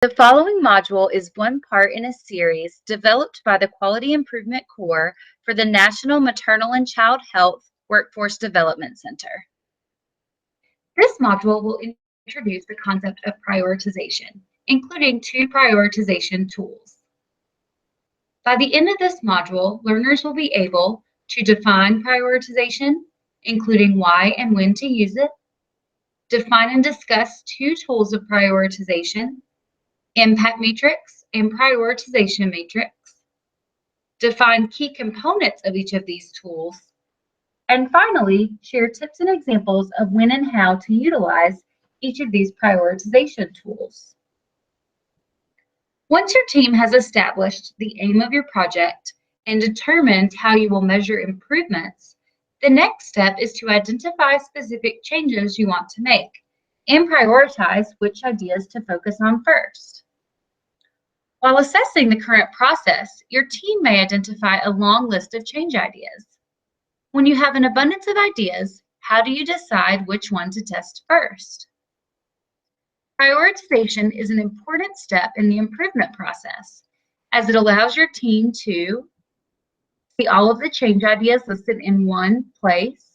The following module is one part in a series developed by the Quality Improvement Core for the National Maternal and Child Health Workforce Development Center. This module will introduce the concept of prioritization, including 2 prioritization tools. By the end of this module, learners will be able to define prioritization, including why and when to use it, define and discuss 2 tools of prioritization, impact matrix and prioritization matrix, define key components of each of these tools, and finally, share tips and examples of when and how to utilize each of these prioritization tools. Once your team has established the aim of your project and determined how you will measure improvements, the next step is to identify specific changes you want to make and prioritize which ideas to focus on first. While assessing the current process, your team may identify a long list of change ideas. When you have an abundance of ideas, how do you decide which one to test first? Prioritization is an important step in the improvement process, as it allows your team to see all of the change ideas listed in one place,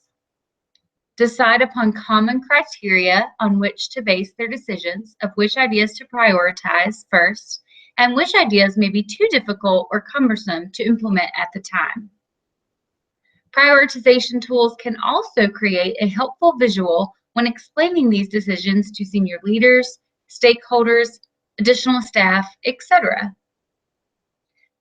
decide upon common criteria on which to base their decisions of which ideas to prioritize first, and which ideas may be too difficult or cumbersome to implement at the time. Prioritization tools can also create a helpful visual when explaining these decisions to senior leaders, stakeholders, additional staff, etc.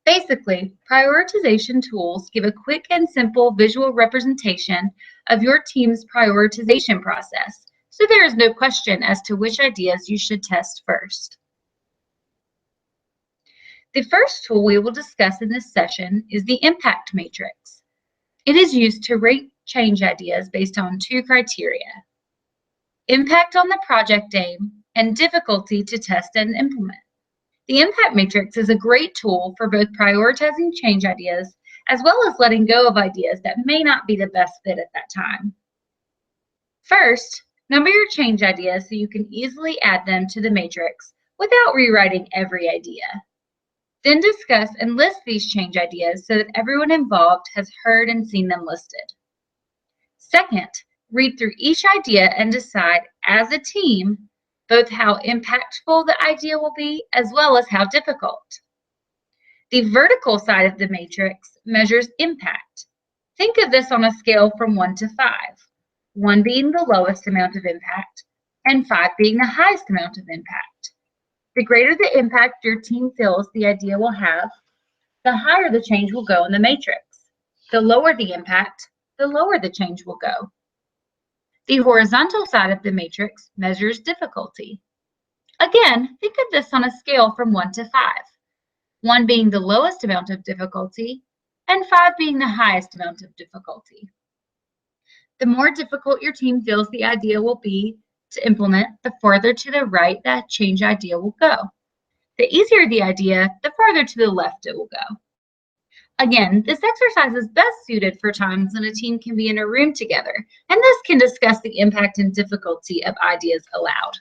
Basically, prioritization tools give a quick and simple visual representation of your team's prioritization process, so there is no question as to which ideas you should test first. The first tool we will discuss in this session is the impact matrix. It is used to rate change ideas based on 2 criteria: impact on the project aim and difficulty to test and implement. The impact matrix is a great tool for both prioritizing change ideas as well as letting go of ideas that may not be the best fit at that time. First, number your change ideas so you can easily add them to the matrix without rewriting every idea. Then discuss and list these change ideas so that everyone involved has heard and seen them listed. Second, read through each idea and decide as a team both how impactful the idea will be as well as how difficult. The vertical side of the matrix measures impact. Think of this on a scale from 1 to 5, 1 being the lowest amount of impact and 5 being the highest amount of impact. The greater the impact your team feels the idea will have, the higher the change will go in the matrix. The lower the impact, the lower the change will go. The horizontal side of the matrix measures difficulty. Again, think of this on a scale from 1 to 5, 1 being the lowest amount of difficulty and 5 being the highest amount of difficulty. The more difficult your team feels the idea will be to implement, the farther to the right that change idea will go. The easier the idea, the farther to the left it will go. Again, this exercise is best suited for times when a team can be in a room together, and this can discuss the impact and difficulty of ideas aloud.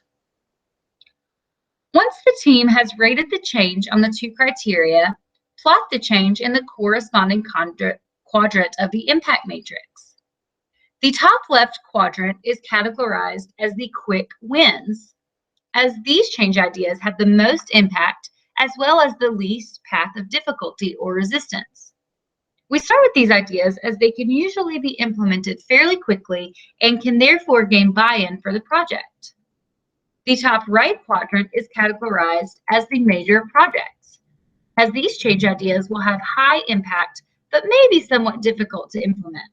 Once the team has rated the change on the 2 criteria, plot the change in the corresponding quadrant of the impact matrix. The top left quadrant is categorized as the quick wins, as these change ideas have the most impact as well as the least path of difficulty or resistance. We start with these ideas as they can usually be implemented fairly quickly and can therefore gain buy-in for the project. The top right quadrant is categorized as the major projects, as these change ideas will have high impact but may be somewhat difficult to implement.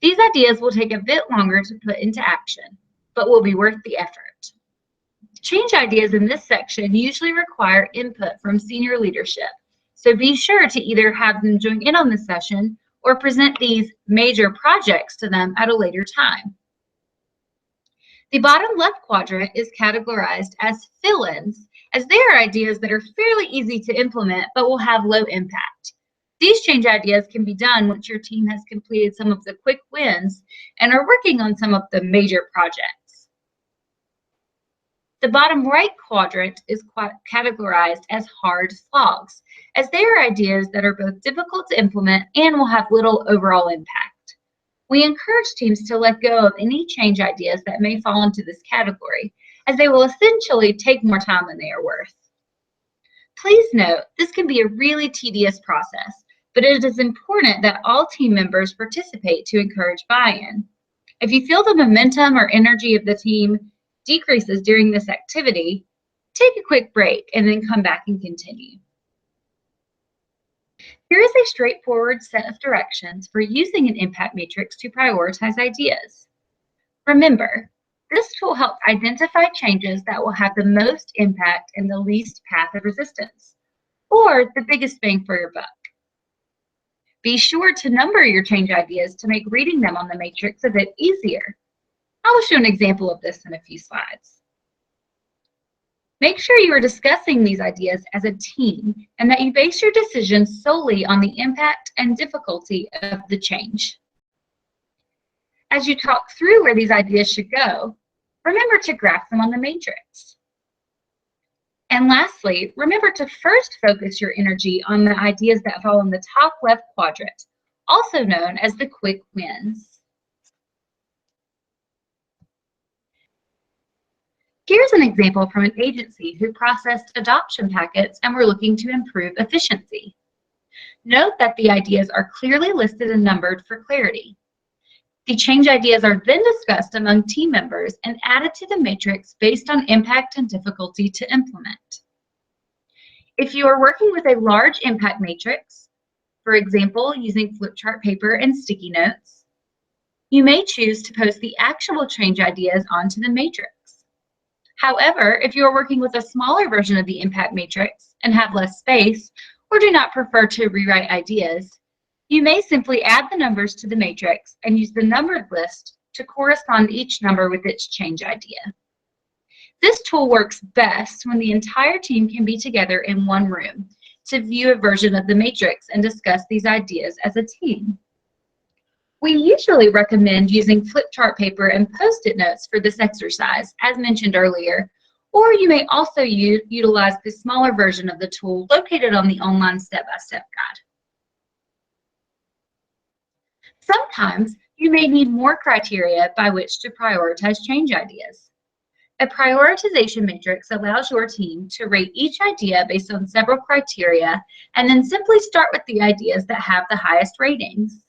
These ideas will take a bit longer to put into action, but will be worth the effort. Change ideas in this section usually require input from senior leadership, so be sure to either have them join in on the session or present these major projects to them at a later time. The bottom left quadrant is categorized as fill-ins, as they are ideas that are fairly easy to implement but will have low impact. These change ideas can be done once your team has completed some of the quick wins and are working on some of the major projects. The bottom right quadrant is categorized as hard slogs, as they are ideas that are both difficult to implement and will have little overall impact. We encourage teams to let go of any change ideas that may fall into this category, as they will essentially take more time than they are worth. Please note, this can be a really tedious process, but it is important that all team members participate to encourage buy-in. If you feel the momentum or energy of the team decreases during this activity, take a quick break and then come back and continue. Here is a straightforward set of directions for using an impact matrix to prioritize ideas. Remember, this tool helps identify changes that will have the most impact and the least path of resistance, or the biggest bang for your buck. Be sure to number your change ideas to make reading them on the matrix a bit easier. I will show an example of this in a few slides. Make sure you are discussing these ideas as a team and that you base your decisions solely on the impact and difficulty of the change. As you talk through where these ideas should go, remember to graph them on the matrix. And lastly, remember to first focus your energy on the ideas that fall in the top left quadrant, also known as the quick wins. Here's an example from an agency who processed adoption packets and were looking to improve efficiency. Note that the ideas are clearly listed and numbered for clarity. The change ideas are then discussed among team members and added to the matrix based on impact and difficulty to implement. If you are working with a large impact matrix, for example, using flip chart paper and sticky notes, you may choose to post the actual change ideas onto the matrix. However, if you are working with a smaller version of the impact matrix and have less space, or do not prefer to rewrite ideas, you may simply add the numbers to the matrix and use the numbered list to correspond each number with its change idea. This tool works best when the entire team can be together in one room to view a version of the matrix and discuss these ideas as a team. We usually recommend using flip chart paper and Post-it notes for this exercise, as mentioned earlier, or you may also utilize the smaller version of the tool located on the online step-by-step guide. Sometimes you may need more criteria by which to prioritize change ideas. A prioritization matrix allows your team to rate each idea based on several criteria and then simply start with the ideas that have the highest ratings.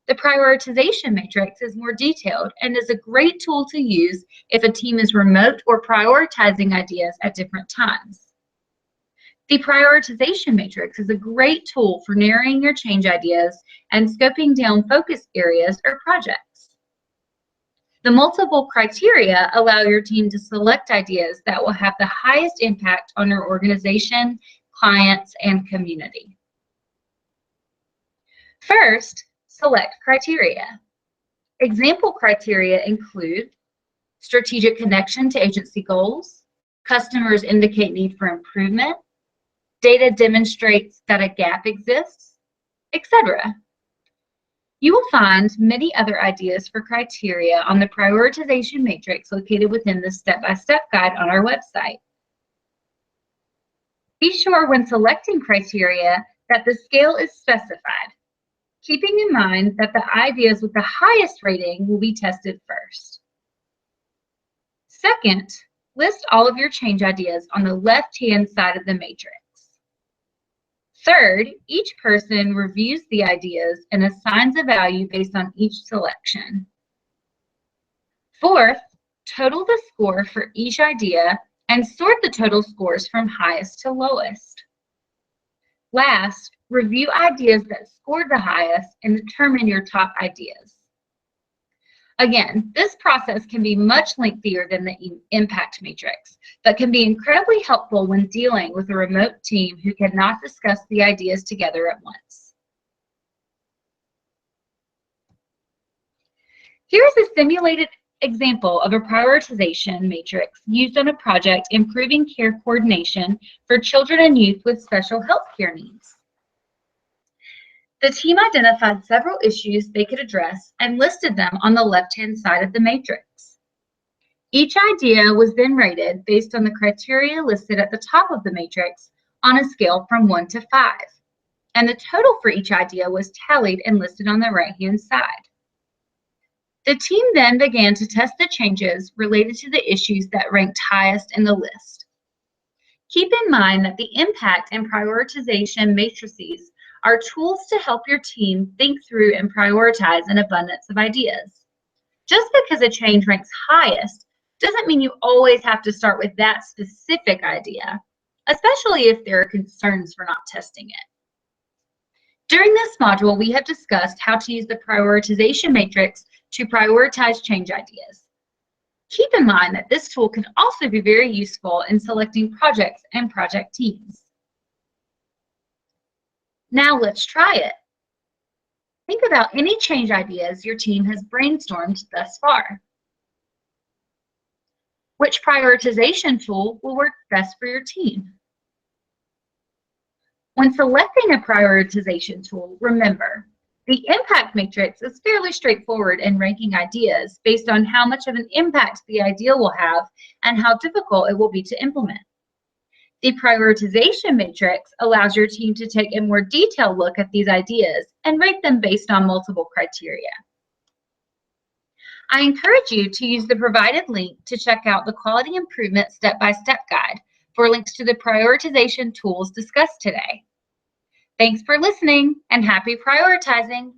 The prioritization matrix is more detailed and is a great tool to use if a team is remote or prioritizing ideas at different times. The prioritization matrix is a great tool for narrowing your change ideas and scoping down focus areas or projects. The multiple criteria allow your team to select ideas that will have the highest impact on your organization, clients, and community. First, select criteria. Example criteria include strategic connection to agency goals, customers indicate need for improvement, data demonstrates that a gap exists, etc. You will find many other ideas for criteria on the prioritization matrix located within the step-by-step guide on our website. Be sure when selecting criteria that the scale is specified, keeping in mind that the ideas with the highest rating will be tested first. Second, list all of your change ideas on the left-hand side of the matrix. Third, each person reviews the ideas and assigns a value based on each selection. Fourth, total the score for each idea and sort the total scores from highest to lowest. Last, review ideas that scored the highest and determine your top ideas. Again, this process can be much lengthier than the impact matrix, but can be incredibly helpful when dealing with a remote team who cannot discuss the ideas together at once. Here's a simulated example of a prioritization matrix used on a project improving care coordination for children and youth with special health care needs. The team identified several issues they could address and listed them on the left-hand side of the matrix. Each idea was then rated based on the criteria listed at the top of the matrix on a scale from 1 to 5, and the total for each idea was tallied and listed on the right-hand side. The team then began to test the changes related to the issues that ranked highest in the list. Keep in mind that the impact and prioritization matrices are tools to help your team think through and prioritize an abundance of ideas. Just because a change ranks highest doesn't mean you always have to start with that specific idea, especially if there are concerns for not testing it. During this module, we have discussed how to use the prioritization matrix to prioritize change ideas. Keep in mind that this tool can also be very useful in selecting projects and project teams. Now let's try it. Think about any change ideas your team has brainstormed thus far. Which prioritization tool will work best for your team? When selecting a prioritization tool, remember, the impact matrix is fairly straightforward in ranking ideas based on how much of an impact the idea will have and how difficult it will be to implement. The prioritization matrix allows your team to take a more detailed look at these ideas and rate them based on multiple criteria. I encourage you to use the provided link to check out the Quality Improvement Step-by-Step Guide for links to the prioritization tools discussed today. Thanks for listening and happy prioritizing!